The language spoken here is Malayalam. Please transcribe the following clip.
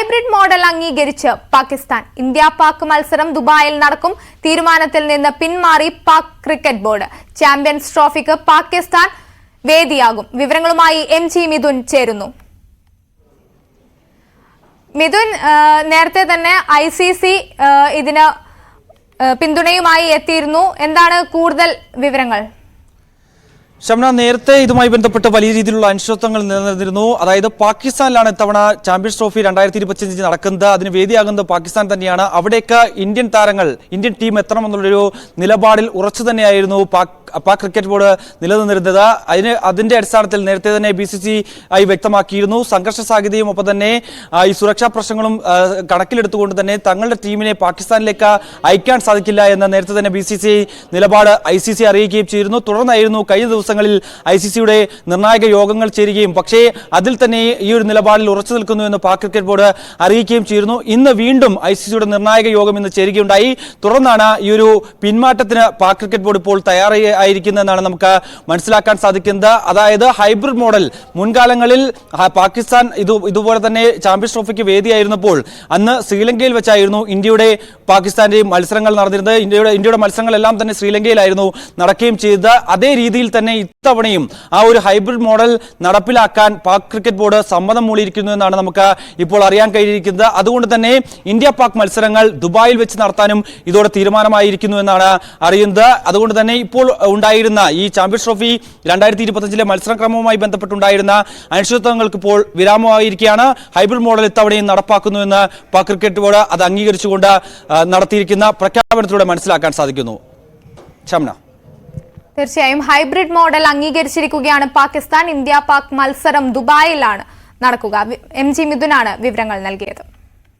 ഹൈബ്രിഡ് മോഡൽ അംഗീകരിച്ച് പാകിസ്ഥാൻ. ഇന്ത്യ പാക് മത്സരം ദുബായിൽ നടക്കും. തീരുമാനത്തിൽ നിന്ന് പിന്മാറി പാക് ക്രിക്കറ്റ് ബോർഡ്. ചാമ്പ്യൻസ് ട്രോഫിക്ക് പാകിസ്ഥാൻ വേദിയാകും. വിവരങ്ങളുമായി MG മിഥുൻ ചേരുന്നു. മിഥുൻ, നേരത്തെ തന്നെ ICC ഇതിന് പിന്തുണയുമായി എത്തിയിരുന്നു. എന്താണ് കൂടുതൽ വിവരങ്ങൾ? ഷംന, നേരത്തെ ഇതുമായി ബന്ധപ്പെട്ട് വലിയ രീതിയിലുള്ള അനിശ്ചിതത്വങ്ങൾ നിലനിന്നിരുന്നു. അതായത് പാകിസ്ഥാനിലാണ് ഇത്തവണ ചാമ്പ്യൻസ് ട്രോഫി 2025 നടക്കുന്നത്. അതിന് വേദിയാകുന്നത് പാകിസ്ഥാൻ തന്നെയാണ്. അവിടേക്ക് ഇന്ത്യൻ ടീം എത്തണമെന്നുള്ളൊരു നിലപാടിൽ ഉറച്ചു തന്നെയായിരുന്നു പാക് ക്രിക്കറ്റ് ബോർഡ് നിലനിന്നിരുന്നത്. അതിന്റെ അടിസ്ഥാനത്തിൽ നേരത്തെ തന്നെ BCCI വ്യക്തമാക്കിയിരുന്നു. സംഘർഷ സാധ്യതയും ഒപ്പം തന്നെ ഈ സുരക്ഷാ പ്രശ്നങ്ങളും കണക്കിലെടുത്തുകൊണ്ട് തന്നെ തങ്ങളുടെ ടീമിനെ പാകിസ്ഥാനിലേക്ക് അയക്കാൻ സാധിക്കില്ല എന്ന് നേരത്തെ തന്നെ BCCI നിലപാട് ICC അറിയിക്കുകയും ചെയ്തിരുന്നു. തുടർന്നായിരുന്നു കഴിഞ്ഞ ദിവസങ്ങളിൽ ICCയുടെ നിർണായക യോഗങ്ങൾ ചേരുകയും പക്ഷേ അതിൽ തന്നെ ഈ ഒരു നിലപാടിൽ ഉറച്ചു നിൽക്കുന്നു എന്ന് പാക് ക്രിക്കറ്റ് ബോർഡ് അറിയിക്കുകയും ചെയ്തിരുന്നു. ഇന്ന് വീണ്ടും ICCയുടെ നിർണായക യോഗം ഇന്ന് ചേരുകയുണ്ടായി. തുടർന്നാണ് ഈ ഒരു പിന്മാറ്റത്തിന് പാക് ക്രിക്കറ്റ് ബോർഡ് ഇപ്പോൾ തയ്യാറായിരിക്കുന്നതെന്നാണ് നമുക്ക് മനസ്സിലാക്കാൻ സാധിക്കുന്നത്. അതായത് ഹൈബ്രിഡ് മോഡൽ മുൻകാലങ്ങളിൽ പാകിസ്ഥാൻ ഇതുപോലെ തന്നെ ചാമ്പ്യൻസ് ട്രോഫിക്ക് വേദിയായിരുന്നപ്പോൾ അന്ന് ശ്രീലങ്കയിൽ വെച്ചായിരുന്നു ഇന്ത്യയുടെ പാകിസ്ഥാന്റെയും മത്സരങ്ങൾ നടന്നിരുന്നത്. ഇന്ത്യയുടെ മത്സരങ്ങളെല്ലാം തന്നെ ശ്രീലങ്കയിലായിരുന്നു നടക്കുകയും ചെയ്തത്. അതേ രീതിയിൽ തന്നെ ഇത്തവണയും ആ ഒരു ഹൈബ്രിഡ് മോഡൽ നടപ്പിലാക്കാൻ പാക് ക്രിക്കറ്റ് ബോർഡ് സമ്മതം മൂളിയിരിക്കുന്നു എന്നാണ് നമുക്ക് ഇപ്പോൾ അറിയാൻ കഴിഞ്ഞിരിക്കുന്നത്. അതുകൊണ്ട് തന്നെ ഇന്ത്യ പാക് മത്സരങ്ങൾ ദുബായിൽ വെച്ച് നടത്താനും ഇതോടെ തീരുമാനമായിരിക്കുന്നു എന്നാണ് അറിയുന്നത്. അതുകൊണ്ട് തന്നെ ഇപ്പോൾ ഉണ്ടായിരുന്ന ഈ ചാമ്പ്യൻസ് ട്രോഫി 2025 മത്സരക്രമവുമായി ബന്ധപ്പെട്ടുണ്ടായിരുന്ന അനിശ്ചിതത്വങ്ങൾക്ക് ഇപ്പോൾ വിരാമമായിരിക്കുകയാണ്. ഹൈബ്രിഡ് മോഡൽ ഇത്തവണയും നടപ്പാക്കുന്നു എന്ന് പാക് ക്രിക്കറ്റ് ബോർഡ് അത് അംഗീകരിച്ചുകൊണ്ട് നടത്തിയിരിക്കുന്ന പ്രഖ്യാപനത്തിലൂടെ മനസ്സിലാക്കാൻ സാധിക്കുന്നു. ഷംന, തീർച്ചയായും ഹൈബ്രിഡ് മോഡൽ അംഗീകരിച്ചിരിക്കുകയാണ് പാകിസ്ഥാൻ. ഇന്ത്യ പാക് മത്സരം ദുബായിലാണ് നടക്കുക. MG മിഥുനാണ് വിവരങ്ങൾ നൽകിയത്.